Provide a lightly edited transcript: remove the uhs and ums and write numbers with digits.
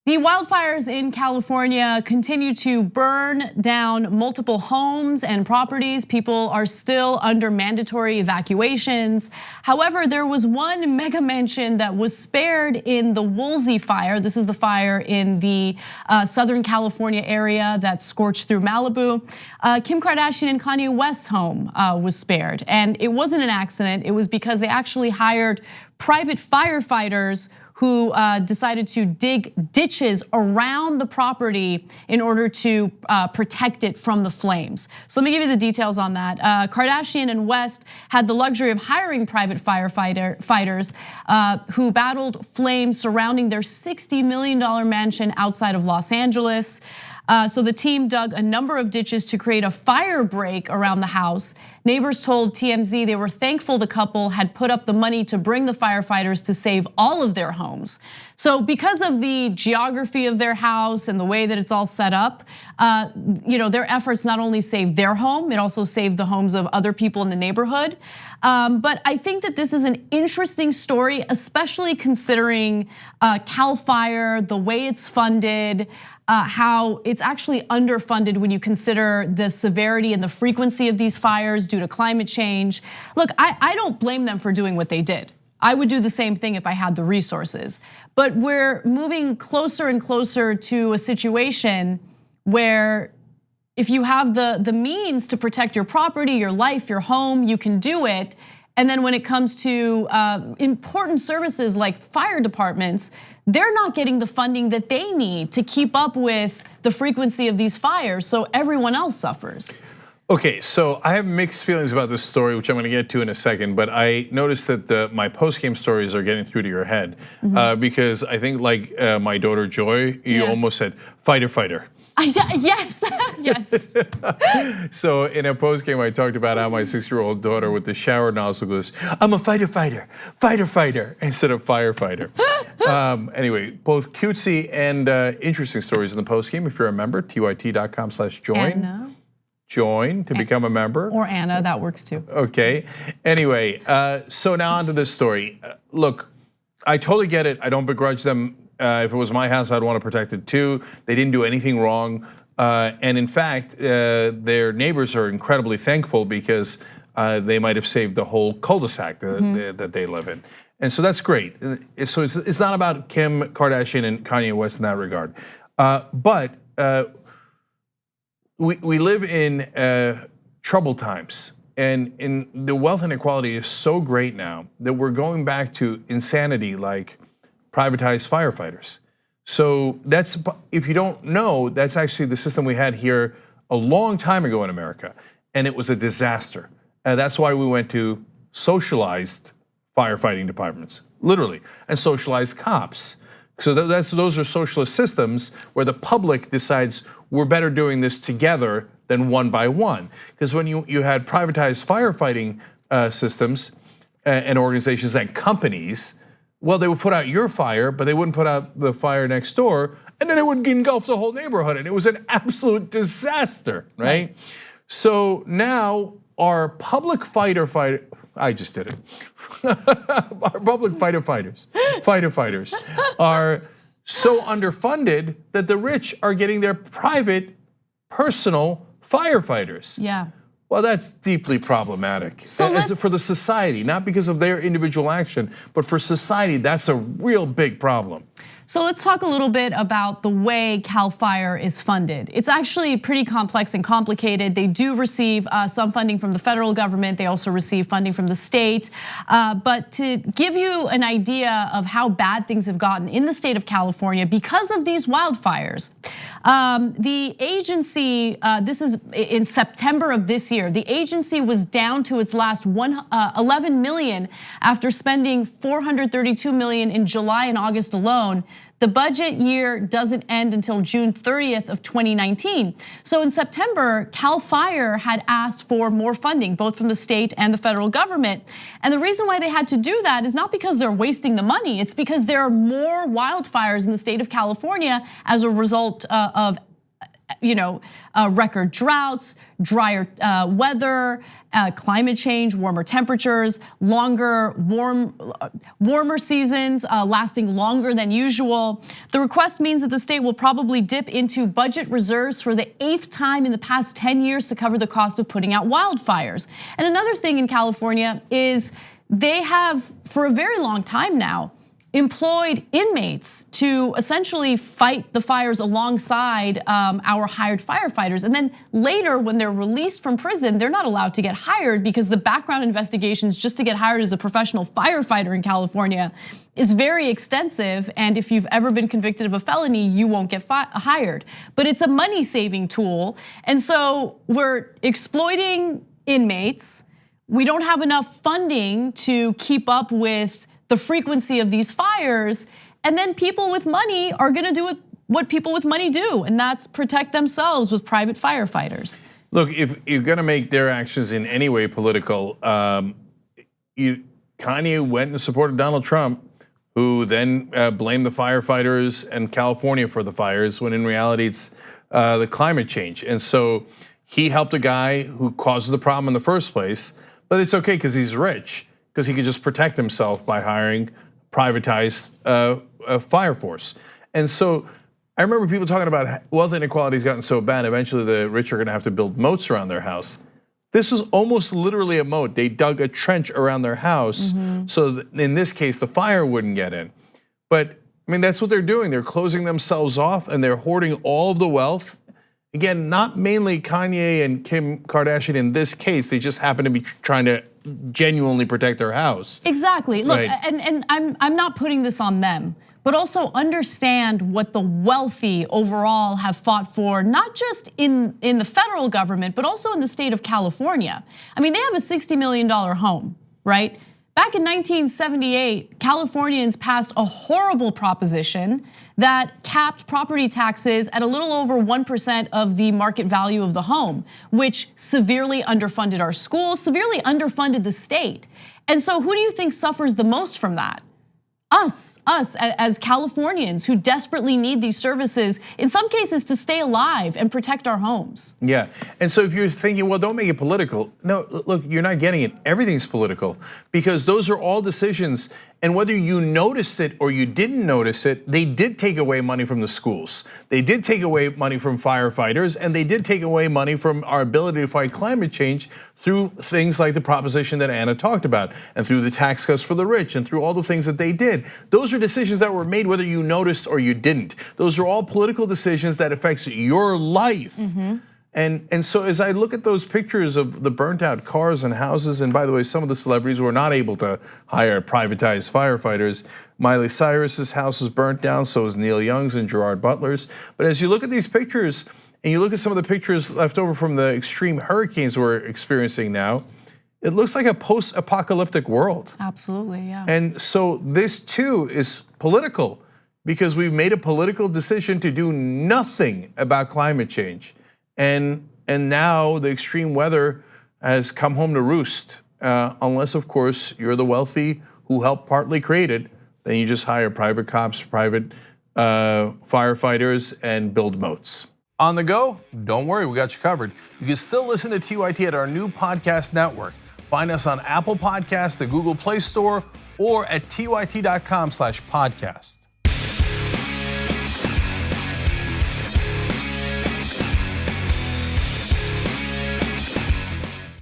The wildfires in California continue to burn down multiple homes and properties. People are still under mandatory evacuations. However, there was one mega mansion that was spared in the Woolsey Fire. This is the fire in the Southern California area that scorched through Malibu. Kim Kardashian and Kanye West's home was spared. And it wasn't an accident. It was because they actually hired private firefighters who decided to dig ditches around the property in order to protect it from the flames. So let me give you the details on that. Kardashian and West had the luxury of hiring private firefighters who battled flames surrounding their $60 million mansion outside of Los Angeles. So the team dug a number of ditches to create a fire break around the house. Neighbors told TMZ they were thankful the couple had put up the money to bring the firefighters to save all of their homes. So because of the geography of their house and the way that it's all set up, their efforts not only saved their home, it also saved the homes of other people in the neighborhood. But I think that this is an interesting story, especially considering Cal Fire, the way it's funded, how it's actually underfunded when you consider the severity and the frequency of these fires due to climate change. Look, I don't blame them for doing what they did. I would do the same thing if I had the resources. But we're moving closer and closer to a situation where if you have the means to protect your property, your life, your home, you can do it. And then when it comes to important services like fire departments, they're not getting the funding that they need to keep up with the frequency of these fires, so everyone else suffers. Okay, so I have mixed feelings about this story, which I'm gonna get to in a second, but I noticed that my post-game stories are getting through to your head. Because I think like my daughter Joy, you almost said fighter. Yes, yes. So in a post game, I talked about how my 6-year-old daughter with the shower nozzle goes, "I'm a fighter," instead of firefighter. Anyway, both cutesy and interesting stories in the post game. If you're a member, tyt.com/join. Join to become a member. Or Anna, that works too. Okay. Anyway, so now on to this story. Look, I totally get it. I don't begrudge them. If it was my house, I'd want to protect it too. They didn't do anything wrong. And in fact, their neighbors are incredibly thankful because they might have saved the whole cul-de-sac that they live in. And so that's great. So it's not about Kim Kardashian and Kanye West in that regard. But we live in troubled times. And the wealth inequality is so great now that we're going back to insanity like privatized firefighters. So that's, if you don't know, that's actually the system we had here a long time ago in America, and it was a disaster. And that's why we went to socialized firefighting departments, literally, and socialized cops. So those are socialist systems where the public decides we're better doing this together than one by one. Because when you had privatized firefighting systems and organizations and companies, well, they would put out your fire, but they wouldn't put out the fire next door, and then it would engulf the whole neighborhood, and it was an absolute disaster, right? So now our public I just did it. Our public firefighters are so underfunded that the rich are getting their private, personal firefighters. Yeah. Well, that's deeply problematic for the society, not because of their individual action, but for society, that's a real big problem. So let's talk a little bit about the way Cal Fire is funded. It's actually pretty complex and complicated. They do receive some funding from the federal government. They also receive funding from the state. But to give you an idea of how bad things have gotten in the state of California because of these wildfires, the agency, this is in September of this year, the agency was down to its last 11 million after spending 432 million in July and August alone. The budget year doesn't end until June 30th of 2019. So in September, Cal Fire had asked for more funding, both from the state and the federal government. And the reason why they had to do that is not because they're wasting the money, it's because there are more wildfires in the state of California as a result of record droughts, drier weather, climate change, warmer temperatures, warmer seasons lasting longer than usual. The request means that the state will probably dip into budget reserves for the 8th time in the past 10 years to cover the cost of putting out wildfires. And another thing in California is they have, for a very long time now, employed inmates to essentially fight the fires alongside our hired firefighters. And then later, when they're released from prison, they're not allowed to get hired because the background investigations just to get hired as a professional firefighter in California is very extensive. And if you've ever been convicted of a felony, you won't get hired. But it's a money-saving tool. And so we're exploiting inmates. We don't have enough funding to keep up with the frequency of these fires, and then people with money are gonna do what people with money do, and that's protect themselves with private firefighters. Look, if you're gonna make their actions in any way political, Kanye went and supported Donald Trump, who then blamed the firefighters and California for the fires, when in reality it's the climate change. And so he helped a guy who causes the problem in the first place, but it's okay because he's rich, because he could just protect himself by hiring privatized fire force. And so I remember people talking about wealth inequality has gotten so bad, eventually the rich are gonna have to build moats around their house. This was almost literally a moat. They dug a trench around their house so that in this case, the fire wouldn't get in. But I mean, that's what they're doing. They're closing themselves off and they're hoarding all of the wealth. Again, not mainly Kanye and Kim Kardashian in this case, they just happen to be trying to genuinely protect their house. Exactly, look, right. and I'm not putting this on them, but also understand what the wealthy overall have fought for, not just in the federal government, but also in the state of California. I mean, they have a $60 million home, right? Back in 1978, Californians passed a horrible proposition that capped property taxes at a little over 1% of the market value of the home, which severely underfunded our schools, severely underfunded the state. And so who do you think suffers the most from that? Us as Californians who desperately need these services, in some cases to stay alive and protect our homes. Yeah, and so if you're thinking, well, don't make it political. No, look, you're not getting it. Everything's political because those are all decisions. And whether you noticed it or you didn't notice it, they did take away money from the schools. They did take away money from firefighters, and they did take away money from our ability to fight climate change through things like the proposition that Anna talked about, and through the tax cuts for the rich, and through all the things that they did. Those are decisions that were made whether you noticed or you didn't. Those are all political decisions that affects your life. And so as I look at those pictures of the burnt out cars and houses, and by the way, some of the celebrities were not able to hire privatized firefighters. Miley Cyrus's house was burnt down, so is Neil Young's and Gerard Butler's. But as you look at these pictures, and you look at some of the pictures left over from the extreme hurricanes we're experiencing now, it looks like a post-apocalyptic world. Absolutely, yeah. And so this too is political, because we've made a political decision to do nothing about climate change. And now the extreme weather has come home to roost, unless of course you're the wealthy who helped partly create it, then you just hire private cops, private firefighters, and build moats. On the go? Don't worry, we got you covered. You can still listen to TYT at our new podcast network. Find us on Apple Podcasts, the Google Play Store, or at tyt.com/podcast.